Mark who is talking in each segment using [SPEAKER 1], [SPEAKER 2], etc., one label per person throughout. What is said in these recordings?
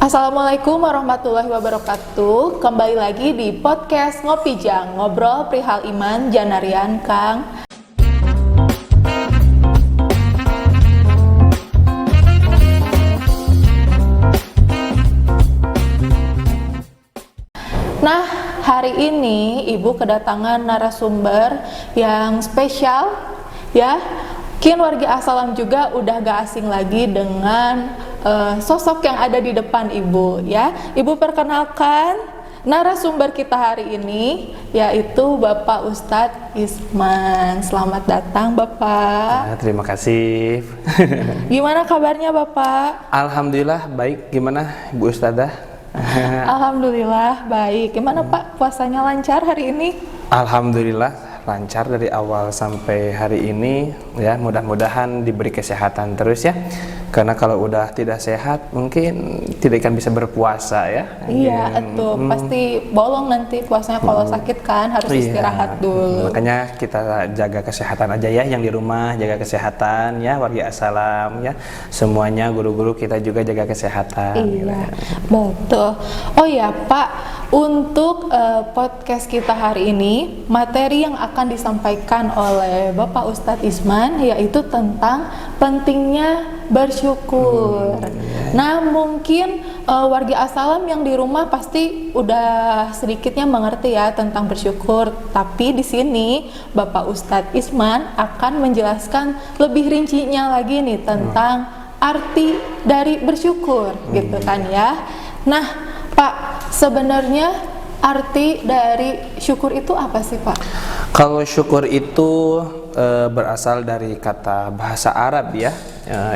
[SPEAKER 1] Assalamualaikum warahmatullahi wabarakatuh. Kembali lagi di podcast Ngopi Jang, ngobrol perihal iman Janarian Kang. Nah, hari ini Ibu kedatangan narasumber yang spesial ya. Mungkin warga Assalam juga udah gak asing lagi dengan sosok yang ada di depan Ibu ya. Ibu perkenalkan narasumber kita hari ini, yaitu Bapak Ustadz Isman. Selamat datang Bapak.
[SPEAKER 2] Terima kasih.
[SPEAKER 1] Gimana kabarnya Bapak?
[SPEAKER 2] Alhamdulillah baik. Gimana Bu Ustadzah?
[SPEAKER 1] Alhamdulillah baik. Gimana Pak, puasanya lancar hari ini?
[SPEAKER 2] Alhamdulillah lancar dari awal sampai hari ini ya. Mudah-mudahan diberi kesehatan terus ya, karena kalau udah tidak sehat mungkin tidak akan bisa berpuasa ya.
[SPEAKER 1] Iya itu pasti bolong nanti puasanya. Kalau sakit kan harus istirahat dulu.
[SPEAKER 2] Makanya kita jaga kesehatan aja ya, yang di rumah jaga kesehatan ya, warga Assalam ya, semuanya guru-guru kita juga jaga kesehatan.
[SPEAKER 1] Iya betul. Oh ya Pak, untuk podcast kita hari ini, materi yang akan disampaikan oleh Bapak Ustadz Isman yaitu tentang pentingnya bersyukur. Nah, mungkin warga Assalam yang di rumah pasti udah sedikitnya mengerti ya tentang bersyukur. Tapi di sini Bapak Ustadz Isman akan menjelaskan lebih rincinya lagi nih tentang arti dari bersyukur, gitu kan ya. Nah, Pak, sebenarnya arti dari syukur itu apa sih Pak?
[SPEAKER 2] Kalau syukur itu berasal dari kata bahasa Arab ya,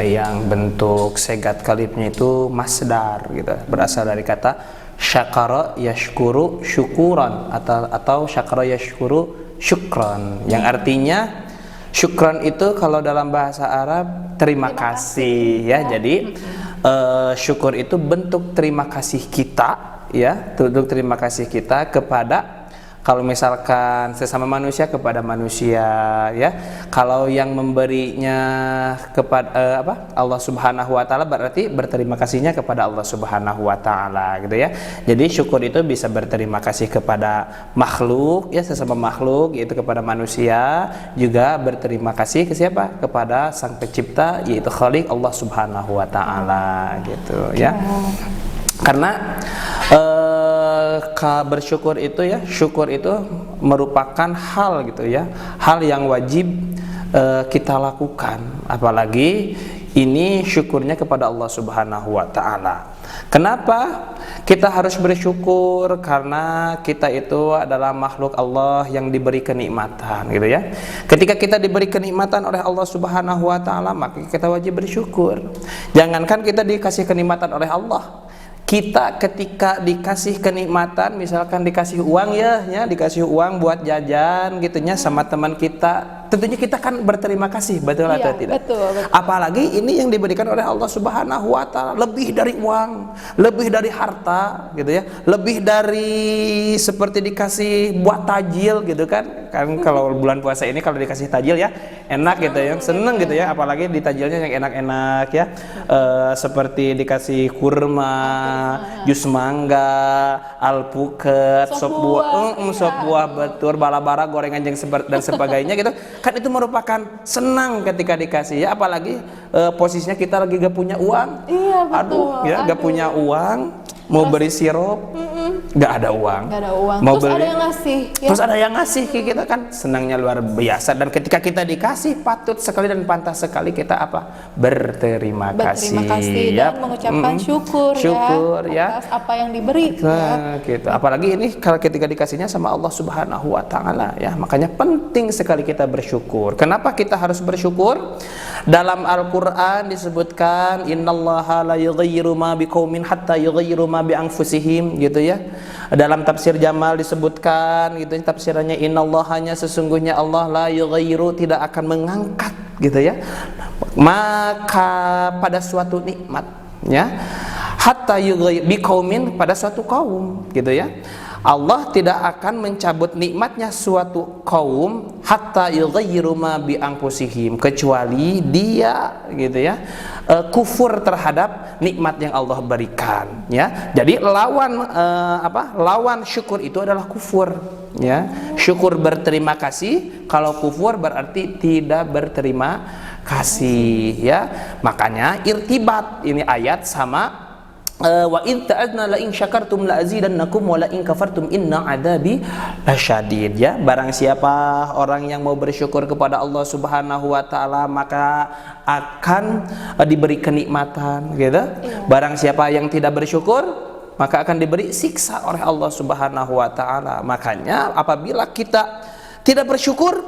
[SPEAKER 2] yang bentuk segat kalibnya itu masdar gitu. Berasal dari kata syakara yashkuru syukuran atau syakara yashkuru syukran, yang artinya syukran itu kalau dalam bahasa Arab terima kasih ya. Jadi syukur itu bentuk terima kasih kita ya, bentuk terima kasih kita kepada, kalau misalkan sesama manusia kepada manusia ya. Kalau yang memberinya kepada Allah Subhanahu wa taala, berarti berterima kasihnya kepada Allah Subhanahu wa taala gitu ya. Jadi syukur itu bisa berterima kasih kepada makhluk ya, sesama makhluk, yaitu kepada manusia, juga berterima kasih ke siapa? Kepada Sang Pencipta, yaitu Khalik Allah Subhanahu wa taala gitu ya. Karena bersyukur itu ya, syukur itu merupakan hal gitu ya, hal yang wajib kita lakukan, apalagi ini syukurnya kepada Allah Subhanahu wa taala. Kenapa kita harus bersyukur? Karena kita itu adalah makhluk Allah yang diberi kenikmatan gitu ya. Ketika kita diberi kenikmatan oleh Allah Subhanahu wa taala, maka kita wajib bersyukur. Jangankan kita dikasih kenikmatan oleh Allah, kita ketika dikasih kenikmatan, misalkan dikasih uang ya, dikasih uang buat jajan gitunya sama teman kita, tentunya kita kan berterima kasih, betul atau tidak?
[SPEAKER 1] Betul.
[SPEAKER 2] Apalagi ini yang diberikan oleh Allah Subhanahu wa taala, lebih dari uang, lebih dari harta gitu ya, lebih dari seperti dikasih buat tajil gitu kan. Kan kalau bulan puasa ini kalau dikasih tajil ya enak gitu ya, seneng gitu ya, apalagi di tajilnya yang enak-enak ya, seperti dikasih kurma, jus mangga, alpukat, sop buah betul, balabara, gorengan dan sebagainya gitu. Kan itu merupakan senang ketika dikasih ya, apalagi posisinya kita lagi gak punya uang.
[SPEAKER 1] Iya betul.
[SPEAKER 2] Gak punya uang, mau beri sirup, gak ada uang. Mau
[SPEAKER 1] terus
[SPEAKER 2] beli,
[SPEAKER 1] ada yang ngasih ya?
[SPEAKER 2] Terus ada yang ngasih, kita kan senangnya luar biasa. Dan ketika kita dikasih, patut sekali dan pantas sekali kita berterima kasih
[SPEAKER 1] ya, dan mengucapkan syukur ya atas apa yang diberi
[SPEAKER 2] gitu. Apalagi ini kalau ketika dikasihnya sama Allah Subhanahu wa taala ya, makanya penting sekali kita bersyukur. Kenapa kita harus bersyukur? Dalam Al-Qur'an disebutkan innallaha la yughayyiru ma biqaumin hatta yughayyiru ma bi anfusihim gitu ya. Dalam tafsir Jamal disebutkan gitu, tafsirannya innallaha, hanya sesungguhnya Allah, la yughayyiru, tidak akan mengangkat gitu ya, maka pada suatu nikmat ya, hatta yughayyiru biqaumin, pada suatu kaum gitu ya, Allah tidak akan mencabut nikmatnya suatu kaum hatta yughayyiru ma bi anfusihim, kecuali dia gitu ya kufur terhadap nikmat yang Allah berikan ya. Jadi lawan syukur itu adalah kufur ya. Syukur berterima kasih, kalau kufur berarti tidak berterima kasih ya. Makanya irtibat ini ayat sama wa in ta'adna la in syakartum la azidannakum wa la in kafartum inna adabi lasyadid ya. Barang siapa orang yang mau bersyukur kepada Allah Subhanahu wa taala maka akan diberi kenikmatan gitu. Barang siapa yang tidak bersyukur maka akan diberi siksa oleh Allah Subhanahu wa taala. Makanya apabila kita tidak bersyukur,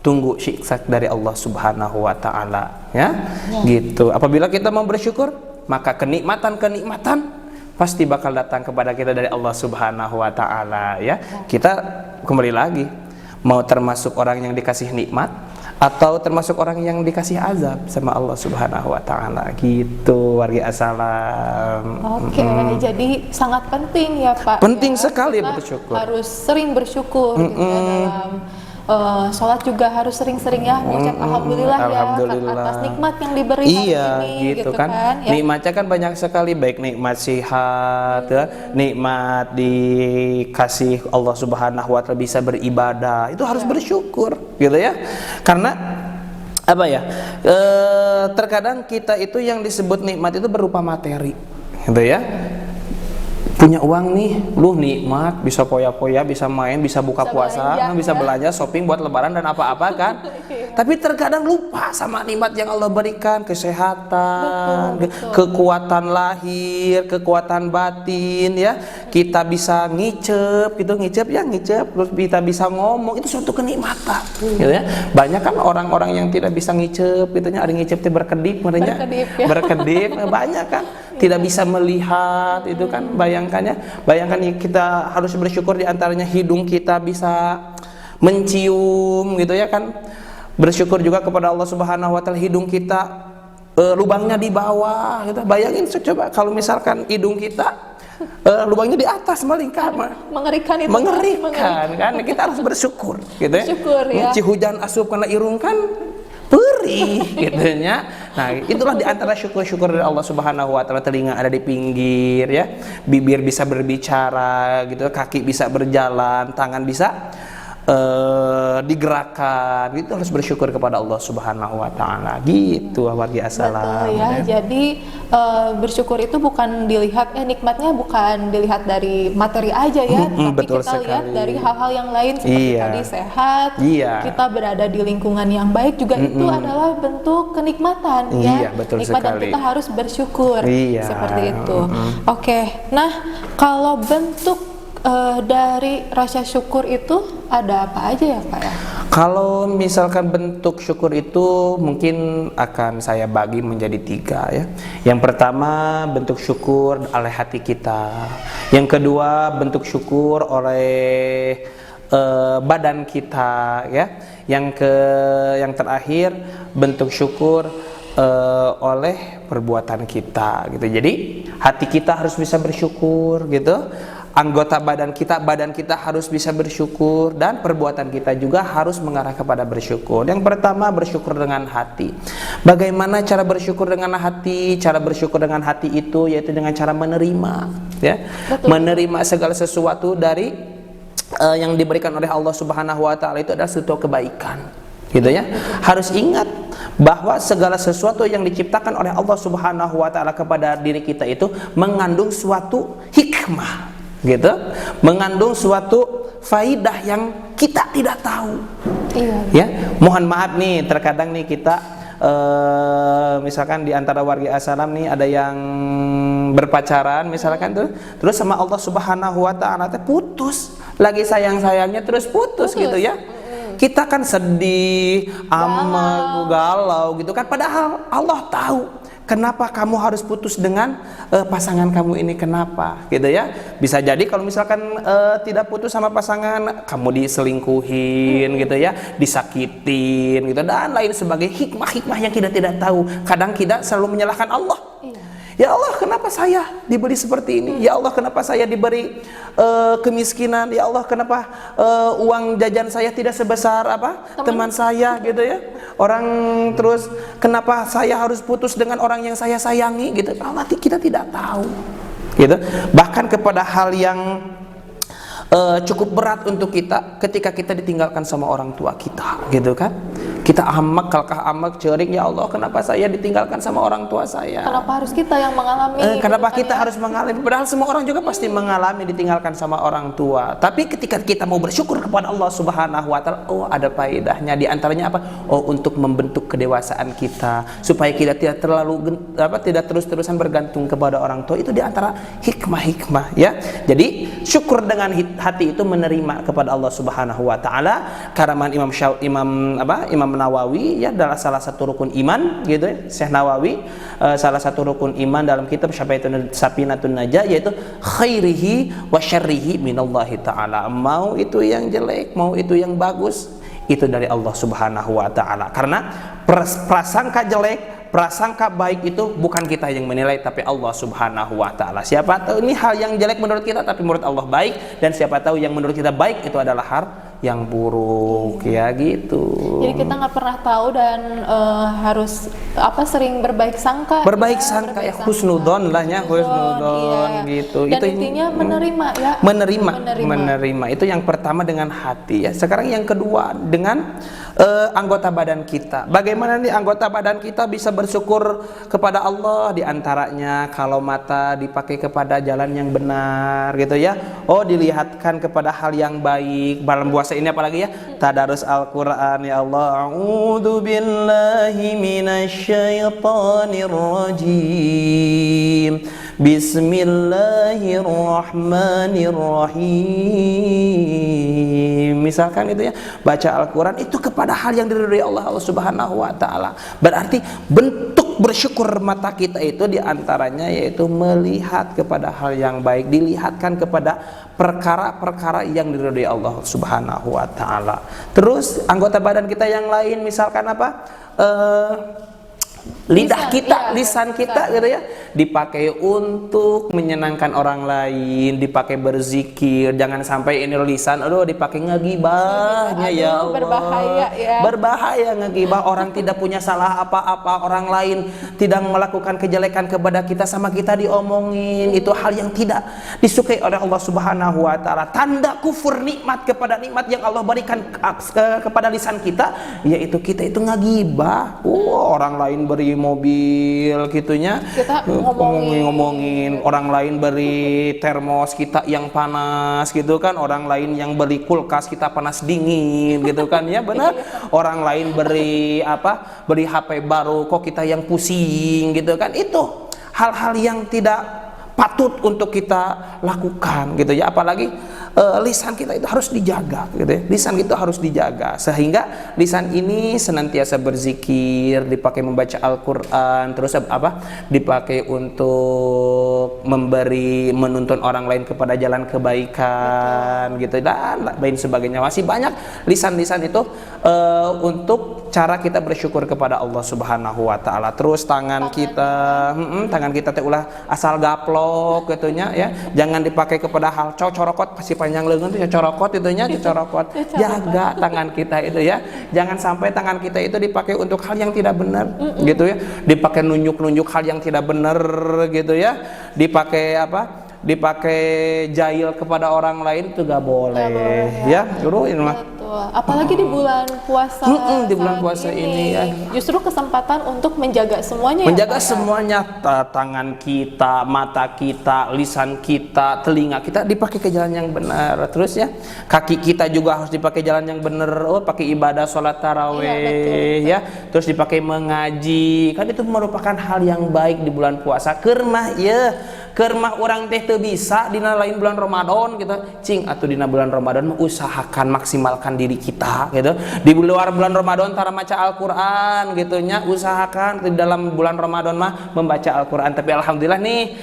[SPEAKER 2] tunggu siksa dari Allah Subhanahu wa taala ya. Gitu. Apabila kita mau bersyukur, maka kenikmatan pasti bakal datang kepada kita dari Allah Subhanahu wa taala ya. Kita kembali lagi, mau termasuk orang yang dikasih nikmat atau termasuk orang yang dikasih azab sama Allah Subhanahu wa taala gitu, warga assalam.
[SPEAKER 1] Oke, jadi sangat penting ya Pak.
[SPEAKER 2] Penting
[SPEAKER 1] ya,
[SPEAKER 2] sekali
[SPEAKER 1] kita
[SPEAKER 2] bersyukur.
[SPEAKER 1] harus sering bersyukur gitu ya, dalam sholat juga harus sering-sering ya mengucap alhamdulillah ya atas nikmat yang diberi hari ini gitu kan ya.
[SPEAKER 2] Nikmatnya kan banyak sekali, baik nikmat sehat ya, nikmat dikasih Allah Subhanahu wa taala bisa beribadah, itu harus bersyukur gitu ya. Karena apa ya, terkadang kita itu yang disebut nikmat itu berupa materi gitu ya. Punya uang nih, lu nikmat, bisa poya-poya, bisa main, bisa buka puasa, bisa belanja, shopping buat lebaran dan apa-apa kan. Tapi terkadang lupa sama nikmat yang Allah berikan, kesehatan, kekuatan lahir, kekuatan batin ya. Kita bisa ngicep, terus kita bisa ngomong, itu suatu kenikmatan gitu ya. Banyak kan orang-orang yang tidak bisa ngicep gitu ya, ada ngicep teh berkedip, berkedip, banyak kan. Tidak bisa melihat itu kan, bayangkan kita harus bersyukur diantaranya hidung kita bisa mencium gitu ya kan. Bersyukur juga kepada Allah Subhanahu wa taala hidung kita lubangnya di bawah gitu. Bayangin coba kalau misalkan hidung kita lubangnya di atas melingkar,
[SPEAKER 1] mengerikan itu.
[SPEAKER 2] Mengerikan kan. Kita harus bersyukur gitu ya.
[SPEAKER 1] Bersyukur ya.
[SPEAKER 2] Hujan asup karena irung kan perih gitu ya. Nah, itulah diantara syukur-syukur dari Allah Subhanahu wa taala. Telinga ada di pinggir ya, bibir bisa berbicara gitu, kaki bisa berjalan, tangan bisa digerakkan. Itu harus bersyukur kepada Allah Subhanahu wa taala gitu, warga assalam.
[SPEAKER 1] Betul ya. Jadi bersyukur itu bukan dilihat nikmatnya bukan dilihat dari materi aja ya, tapi
[SPEAKER 2] betul
[SPEAKER 1] kita
[SPEAKER 2] sekali.
[SPEAKER 1] lihat dari hal-hal yang lain seperti tadi sehat, kita berada di lingkungan yang baik juga itu adalah bentuk kenikmatan ya.
[SPEAKER 2] Betul
[SPEAKER 1] nikmat
[SPEAKER 2] sekali.
[SPEAKER 1] Dan kita harus bersyukur seperti itu. Oke. Nah, kalau bentuk dari rasa syukur itu ada apa aja ya Pak ya?
[SPEAKER 2] Kalau misalkan bentuk syukur itu mungkin akan saya bagi menjadi 3 ya. Yang pertama bentuk syukur oleh hati kita. Yang kedua bentuk syukur oleh badan kita ya. Yang terakhir bentuk syukur oleh perbuatan kita gitu. Jadi hati kita harus bisa bersyukur gitu. Anggota badan kita harus bisa bersyukur, dan perbuatan kita juga harus mengarah kepada bersyukur. Yang pertama bersyukur dengan hati. Bagaimana cara bersyukur dengan hati? Cara bersyukur dengan hati itu yaitu dengan cara menerima ya. Menerima segala sesuatu dari yang diberikan oleh Allah Subhanahu wa taala itu adalah suatu kebaikan. Gitu ya. Harus ingat bahwa segala sesuatu yang diciptakan oleh Allah Subhanahu wa taala kepada diri kita itu mengandung suatu hikmah. Gitu, mengandung suatu faidah yang kita tidak tahu. Ya, mohon maaf nih, terkadang nih kita misalkan di antara warga assalam nih ada yang berpacaran misalkan tuh, terus sama Allah Subhanahu wa taala putus, lagi sayang-sayangnya terus putus gitu ya. Kita kan sedih, galau gitu kan, padahal Allah tahu kenapa kamu harus putus dengan pasangan kamu ini, kenapa gitu ya. Bisa jadi kalau misalkan tidak putus sama pasangan, kamu diselingkuhin gitu ya, disakitin gitu, dan lain sebagai hikmah-hikmah yang kita tidak tahu. Kadang kita selalu menyalahkan Allah. Ya Allah, kenapa saya diberi seperti ini? Ya Allah, kenapa saya diberi kemiskinan? Ya Allah, kenapa uang jajan saya tidak sebesar teman saya gitu ya? Orang terus kenapa saya harus putus dengan orang yang saya sayangi gitu? Allah, kita tidak tahu. Gitu. Bahkan kepada hal yang cukup berat untuk kita ketika kita ditinggalkan sama orang tua kita, gitu kan? Kita amak, kalkah amak, cering, ya Allah, kenapa saya ditinggalkan sama orang tua saya?
[SPEAKER 1] Kenapa harus kita yang mengalami?
[SPEAKER 2] Kenapa kita harus mengalami? Padahal semua orang juga pasti mengalami ditinggalkan sama orang tua. Tapi ketika kita mau bersyukur kepada Allah Subhanahu wa taala, oh ada faedahnya. Di antaranya apa? Oh, untuk membentuk kedewasaan kita supaya kita tidak terlalu tidak terus-terusan bergantung kepada orang tua. Itu di antara hikmah-hikmah ya. Jadi syukur dengan hati itu menerima kepada Allah Subhanahu wa taala. Karena Imam Nawawi ya adalah salah satu rukun iman gitu ya. Syekh Nawawi salah satu rukun iman dalam kitab Safinatun Najah yaitu khairihi wa syarrihi minallahi taala. Mau itu yang jelek, mau itu yang bagus, itu dari Allah Subhanahu wa taala. Karena prasangka jelek, prasangka baik itu bukan kita yang menilai tapi Allah Subhanahu wa taala. Siapa tahu ini hal yang jelek menurut kita tapi menurut Allah baik, dan siapa tahu yang menurut kita baik itu adalah hal yang buruk ya gitu.
[SPEAKER 1] Jadi kita nggak pernah tahu dan harus sering berbaik sangka.
[SPEAKER 2] Berbaik sangka ya, husnudon lah ya, husnudon
[SPEAKER 1] iya.
[SPEAKER 2] gitu.
[SPEAKER 1] Dan
[SPEAKER 2] itu
[SPEAKER 1] intinya menerima ya.
[SPEAKER 2] Menerima. Itu yang pertama dengan hati ya. Sekarang yang kedua dengan anggota badan kita. Bagaimana nih anggota badan kita bisa bersyukur kepada Allah? Di antaranya kalau mata dipakai kepada jalan yang benar gitu ya. Oh, dilihatkan kepada hal yang baik. Dalam puasa ini apalagi ya? Tadarus Al-Qur'an ya Allah. A'udzu billahi minasyaitonir rajim. Bismillahirrahmanirrahim. Misalkan itu ya, baca Al-Quran itu kepada hal yang diridhoi Allah Subhanahu wa taala. Berarti bentuk bersyukur mata kita itu diantaranya yaitu melihat kepada hal yang baik, dilihatkan kepada perkara-perkara yang diridhoi Allah Subhanahu wa taala. Terus anggota badan kita yang lain misalkan lidah kita, lisan kita gitu ya, dipakai untuk menyenangkan orang lain, dipakai berzikir. Jangan sampai ini lisan dipakai ngegibahnya ya Allah.
[SPEAKER 1] Berbahaya ya.
[SPEAKER 2] Berbahaya ngegibah, orang tidak punya salah apa-apa, orang lain tidak melakukan kejelekan kepada kita sama kita diomongin. Itu hal yang tidak disukai oleh Allah Subhanahu wa taala. Tanda kufur nikmat kepada nikmat yang Allah berikan kepada lisan kita, yaitu kita itu ngegibah. Orang lain beri mobil gitunya, kita ngomongin orang lain beri termos, kita yang panas gitu kan, orang lain yang beri kulkas, kita panas dingin gitu kan ya, benar. Orang lain beri HP baru, kok kita yang pusing gitu kan. Itu hal-hal yang tidak patut untuk kita lakukan gitu ya. Apalagi lisan kita itu harus dijaga gitu ya. Lisan itu harus dijaga sehingga lisan ini senantiasa berzikir, dipakai membaca Al-Qur'an, terus dipakai untuk menuntun orang lain kepada jalan kebaikan gitu, dan lain sebagainya. Masih banyak lisan-lisan itu untuk cara kita bersyukur kepada Allah Subhanahu wa taala. Terus tangan kita teh ulah asal gaplok gitunya ya. Jangan dipakai kepada hal corokot, pasti panjang lengan itu corokot itunya, dicorokot. Jaga tangan kita itu ya. Jangan sampai tangan kita itu dipakai untuk hal yang tidak benar gitu ya. Dipakai nunjuk-nunjuk hal yang tidak benar gitu ya. Dipakai dipakai jahil kepada orang lain itu gak boleh ya.
[SPEAKER 1] Apalagi di bulan puasa.
[SPEAKER 2] Di bulan puasa ini ya.
[SPEAKER 1] Justru kesempatan untuk menjaga semuanya.
[SPEAKER 2] Menjaga semuanya, tangan kita, mata kita, lisan kita, telinga kita dipakai ke jalan yang benar. Terus ya, kaki kita juga harus dipakai jalan yang benar. Pakai ibadah sholat tarawih ya. Terus dipakai mengaji. Kan itu merupakan hal yang baik di bulan puasa. Kermah ya. keur mah urang teh teu bisa dina lain bulan Ramadan gitu. Cing atuh dina bulan Ramadan mah usahakan maksimalkan diri kita gitu. Di luar bulan Ramadan tara maca Al-Qur'an gitu nya, usahakan di dalam bulan Ramadan mah membaca Al-Qur'an. Tapi alhamdulillah nih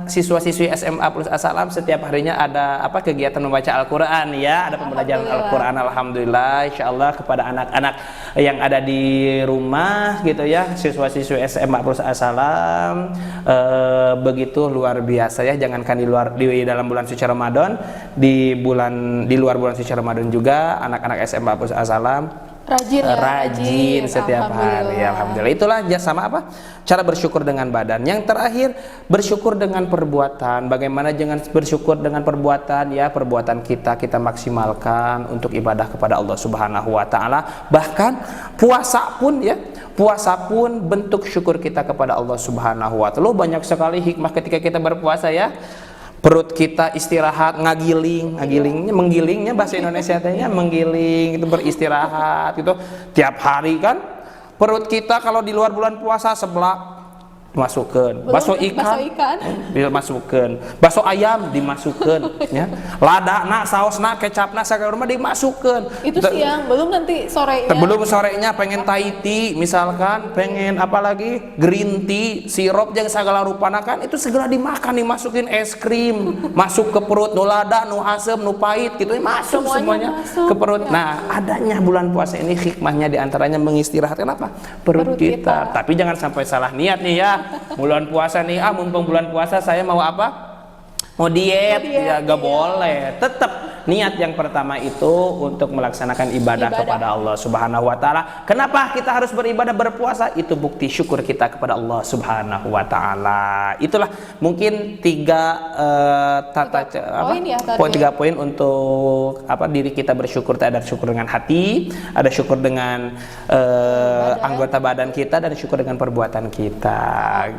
[SPEAKER 2] siswa-siswi SMA plus Asalam setiap harinya ada kegiatan membaca Al-Qur'an ya, ada pembelajaran Al-Qur'an alhamdulillah insyaallah kepada anak-anak yang ada di rumah gitu ya, siswa-siswi SMA plus Asalam begitu luar biasa ya. Jangankan di dalam bulan suci Ramadan, di luar bulan suci Ramadan juga anak-anak SMA plus Asalam rajin setiap hari. Alhamdulillah. Itulah sama cara bersyukur dengan badan. Yang terakhir, bersyukur dengan perbuatan. Bagaimana jangan bersyukur dengan perbuatan ya, perbuatan kita maksimalkan untuk ibadah kepada Allah Subhanahu wa taala. Bahkan puasa pun bentuk syukur kita kepada Allah Subhanahu wa taala. Banyak sekali hikmah ketika kita berpuasa ya. Perut kita istirahat, menggilingnya bahasa Indonesia tehnya menggiling, itu beristirahat gitu. Tiap hari kan perut kita kalau di luar bulan puasa seblak masukkan, bakso ikan dimasukkan, bakso ayam dimasukkan ya, ladana, saosna, kecapna segala rumah dimasukkan.
[SPEAKER 1] Itu siang, belum nanti sorenya.
[SPEAKER 2] Belum sorenya pengen Thai tea misalkan, pengen apalagi green tea, sirup jeung segala rupana kan itu segera dimakan, dimasukin es krim, masuk ke perut, nu lada, nu asem, nu pahit gitu masuk semuanya ke perut. Nah, adanya bulan puasa ini hikmahnya diantaranya mengistirahatkan perut kita. Tapi jangan sampai salah niat nih ya. Bulan puasa nih, mumpung bulan puasa saya mau mau diet ya gak boleh. Tetap niat yang pertama itu untuk melaksanakan ibadah kepada Allah Subhanahu wa taala. Kenapa kita harus beribadah berpuasa? Itu bukti syukur kita kepada Allah Subhanahu wa taala. Itulah mungkin tiga poin untuk diri kita bersyukur. Ada syukur dengan hati, ada syukur dengan anggota badan kita, dan syukur dengan perbuatan kita.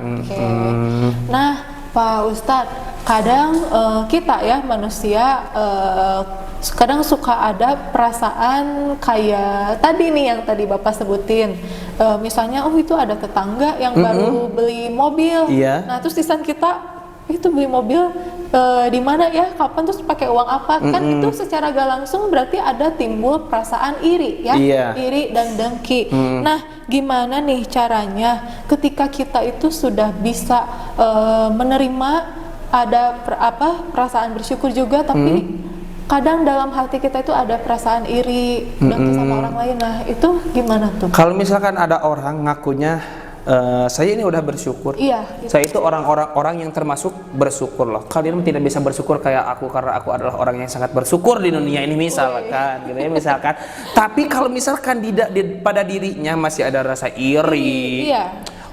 [SPEAKER 1] Nah, Pak Ustadz, kadang kita ya manusia kadang suka ada perasaan kayak tadi nih yang tadi Bapak sebutin, misalnya itu ada tetangga yang baru beli mobil, nah terus lisan kita itu beli mobil di mana ya, kapan, terus pakai uang apa, kan itu secara gak langsung berarti ada timbul perasaan iri ya, iri dan dengki. Nah, gimana nih caranya ketika kita itu sudah bisa menerima ada perasaan bersyukur juga, tapi kadang dalam hati kita itu ada perasaan iri dengki sama orang lain. Nah, itu gimana tuh?
[SPEAKER 2] Kalau misalkan ada orang ngakunya saya ini udah bersyukur.
[SPEAKER 1] Gitu.
[SPEAKER 2] Saya itu orang yang termasuk bersyukur loh. Kalian tidak bisa bersyukur kayak aku karena aku adalah orang yang sangat bersyukur di dunia ini misalkan, gitu ya misalkan. Tapi kalau misalkan pada dirinya masih ada rasa iri.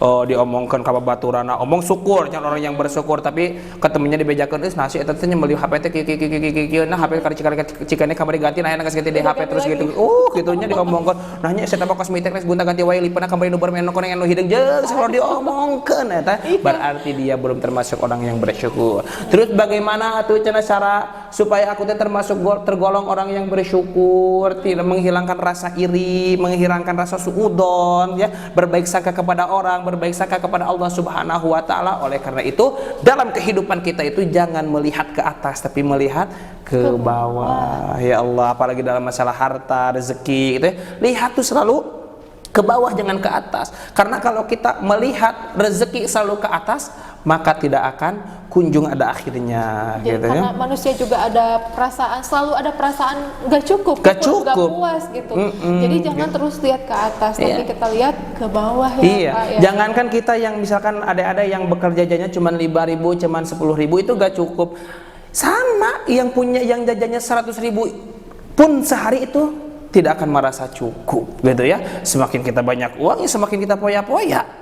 [SPEAKER 2] Diomongkan ka baturana, omong syukur, jangan orang yang bersyukur, tapi ketemunya dibejakeun geus nasi eta teh nyembeli HP teh kieu nah HP kali cikane kamari ganti nah geus ganti HP terus gitu. Gitunya diomongkeun. Nah nya saya tambah kosmetik geus gonta-ganti wae lipana kamari nu bermen koneng anu hideung jeung salah diomongkeun eta berarti dia belum termasuk orang yang bersyukur. Terus bagaimana atuh cara supaya aku teh termasuk tergolong orang yang bersyukur, tidak menghilangkan rasa iri, menghilangkan rasa suudzon ya, berbaik sangka kepada orang, berbaik sangka kepada Allah Subhanahu wa taala. Oleh karena itu, dalam kehidupan kita itu jangan melihat ke atas tapi melihat ke bawah. Ya Allah, apalagi dalam masalah harta, rezeki gitu ya. Lihat tuh selalu ke bawah, jangan ke atas. Karena kalau kita melihat rezeki selalu ke atas, maka tidak akan kunjung ada akhirnya.
[SPEAKER 1] Jadi gitu karena ya. Manusia juga ada perasaan, selalu ada perasaan gak cukup, gak puas gitu. Jadi jangan terus lihat ke atas, tapi kita lihat ke bawah ya. Pak, ya.
[SPEAKER 2] Jangankan kita yang misalkan ada yang bekerja jajannya cuma 5.000, cuma 10.000 itu gak cukup. Sama yang jajannya 100.000 pun sehari itu tidak akan merasa cukup, gitu ya. Semakin kita banyak uang, semakin kita poya-poya.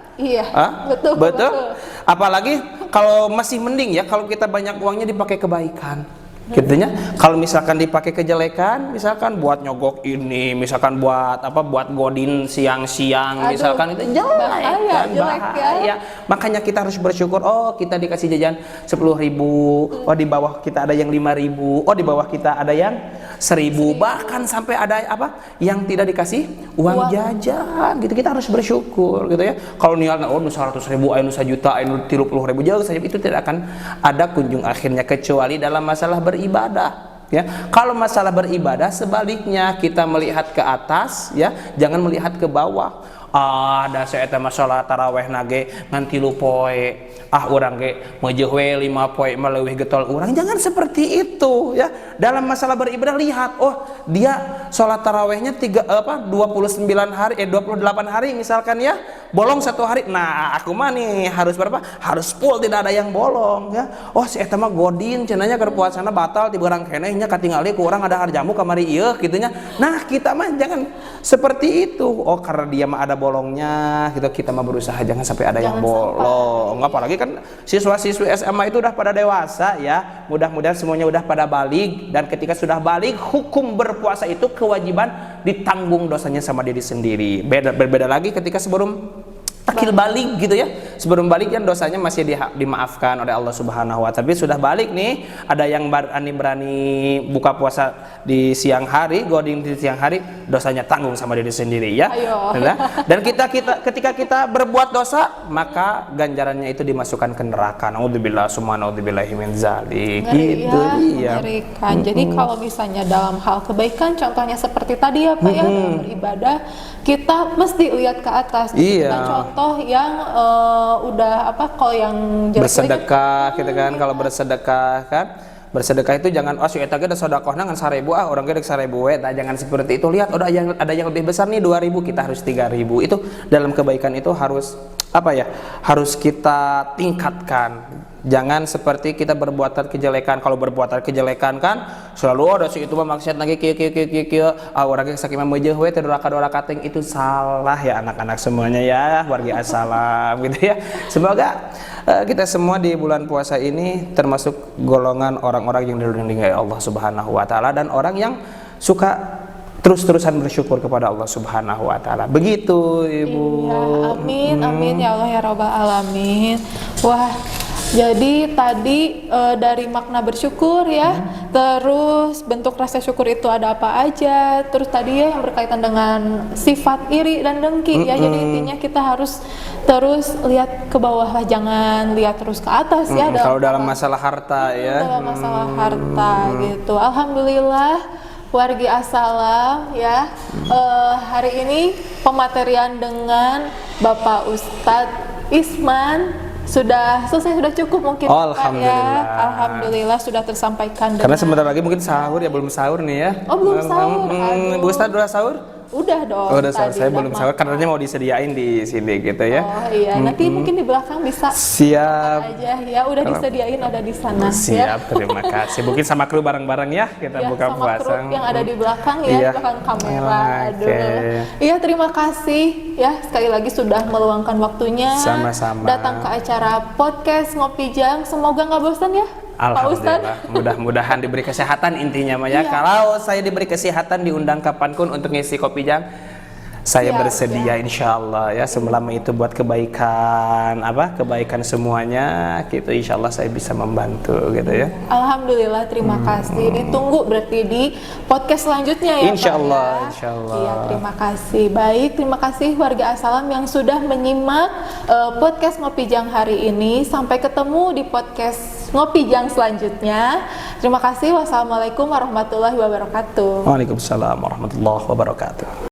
[SPEAKER 2] Betul. Apalagi kalau masih mending ya kalau kita banyak uangnya dipakai kebaikan. Gitunya. Kalau misalkan dipakai kejelekan, misalkan buat nyogok ini, misalkan buat apa, buat godin siang-siang, misalkan itu jelek kan, bahaya. Makanya kita harus bersyukur. Oh, kita dikasih jajan 10.000. Oh, di bawah kita ada yang 5.000. Oh, di bawah kita ada yang 1.000. Bahkan sampai ada apa? Yang tidak dikasih uang jajan. Gitu, kita harus bersyukur gitu ya. Kalau niatnya oh 100.000, anu 1 juta, anu 30.000, jauh saja itu tidak akan ada kunjung akhirnya kecuali dalam masalah beribadah ya. Kalau masalah beribadah sebaliknya, kita melihat ke atas ya, jangan melihat ke bawah. Ada saya eta masalah taraweh nage ngan 3 poe, urang ge meujeuh we 5 poe mah leuwih getol urang. Jangan seperti itu ya. Dalam masalah beribadah lihat, oh dia sholat tarawehnya 28 hari misalkan ya, bolong 1 hari. Nah, aku mah nih harus berapa? Harus full, tidak ada yang bolong ya. Oh si eta mah godin cenanya keur puasana batal ti barang keneh nya katingali ku urang ada harjamu kamari ieu kitu nya. Nah, kita mah jangan seperti itu. Oh karena dia mah ada bolongnya gitu, kita mah berusaha jangan sampai ada yang bolong. Apalagi kan siswa-siswi SMA itu udah pada dewasa ya, mudah-mudahan semuanya udah pada balik, dan ketika sudah balik, hukum berpuasa itu kewajiban ditanggung dosanya sama diri sendiri. Berbeda lagi ketika sebelum takil balik gitu ya, sebelum balik kan dosanya masih dimaafkan oleh Allah Subhanahu wa Ta'ala. Tapi sudah balik nih, ada yang berani buka puasa di siang hari, godin di siang hari, dosanya tanggung sama diri sendiri ya. Dan ketika kita berbuat dosa, maka ganjarannya itu dimasukkan ke neraka. Naudzubillah, subhanallahi min dzalik. Gitu ya.
[SPEAKER 1] Mengerikan. Jadi kalau misalnya dalam hal kebaikan, contohnya seperti tadi ya Pak ya, dalam beribadah, kita mesti lihat ke atas. Kita contoh yang udah apa, kalau yang
[SPEAKER 2] bersedekah gitu kan, kalau bersedekah kan, bersedekah itu jangan si eta ge da sedekahna ngan 1.000 orang ge 1.000 we. Jangan seperti itu. Lihat ada yang lebih besar nih 2.000, kita harus 3.000. Itu dalam kebaikan itu harus apa ya? Harus kita tingkatkan. Jangan seperti kita berbuatan kejelekan. Kalau berbuatan kejelekan kan selalu ada si itu mah maksiat lagi kieu orang ge sakieu mah meujeuh we teh doraka teh, itu salah ya anak-anak semuanya ya, warga assalam gitu ya. Semoga kita semua di bulan puasa ini termasuk golongan orang-orang yang dilindungi Allah Subhanahu wa Ta'ala, dan orang yang suka terus-terusan bersyukur kepada Allah Subhanahu wa Ta'ala. Begitu Ibu.
[SPEAKER 1] Iya, amin, amin ya Allah ya Rabbal alamin. Wah, jadi tadi dari makna bersyukur ya, terus bentuk rasa syukur itu ada apa aja, terus tadi ya yang berkaitan dengan sifat iri dan dengki ya. Jadi intinya kita harus terus lihat ke bawah lah, jangan lihat terus ke atas ya.
[SPEAKER 2] Kalau dalam masalah harta ya.
[SPEAKER 1] Dalam masalah harta gitu. Alhamdulillah wargi assalam ya. Hari ini pematerian dengan Bapak Ustadz Isman sudah selesai, sudah cukup mungkin
[SPEAKER 2] Alhamdulillah.
[SPEAKER 1] Ya. Alhamdulillah sudah tersampaikan.
[SPEAKER 2] Karena sebentar lagi mungkin sahur ya, belum sahur nih ya.
[SPEAKER 1] Oh belum sahur.
[SPEAKER 2] Bu Ustadz udah sahur?
[SPEAKER 1] Udah dong.
[SPEAKER 2] Udah sahur, saya belum sahur karena mau disediain di sini gitu ya.
[SPEAKER 1] Oh iya, nanti mungkin di belakang bisa.
[SPEAKER 2] Siap.
[SPEAKER 1] Aja ya, udah disediain ada di sana.
[SPEAKER 2] Siap, ya. Terima kasih. Mungkin sama kru bareng-bareng ya kita
[SPEAKER 1] ya,
[SPEAKER 2] buka
[SPEAKER 1] puasa. Sama kru yang ada di belakang ya,
[SPEAKER 2] iya.
[SPEAKER 1] belakang kamera. Aduh. Iya, terima kasih ya sekali lagi sudah meluangkan waktunya.
[SPEAKER 2] Sama-sama.
[SPEAKER 1] Datang ke acara podcast Ngopi Jang. Semoga nggak bosan ya.
[SPEAKER 2] Alhamdulillah, mudah-mudahan diberi kesehatan intinya Maya.
[SPEAKER 1] Iya.
[SPEAKER 2] Kalau saya diberi kesehatan diundang kapanpun untuk ngisi Kopi Jang, saya bersedia insya Allah ya. Selama itu buat kebaikan kebaikan semuanya gitu, insya Allah saya bisa membantu gitu ya.
[SPEAKER 1] Alhamdulillah, terima kasih. Ditunggu berarti di podcast selanjutnya ya
[SPEAKER 2] insya
[SPEAKER 1] Pak
[SPEAKER 2] Allah,
[SPEAKER 1] ya.
[SPEAKER 2] insya Allah.
[SPEAKER 1] Iya, terima kasih. Baik, terima kasih warga Assalam yang sudah menyimak podcast Ngopi Jang hari ini. Sampai ketemu di podcast Ngopi Jang selanjutnya. Terima kasih. Wassalamualaikum warahmatullahi wabarakatuh.
[SPEAKER 2] Waalaikumsalam warahmatullahi wabarakatuh.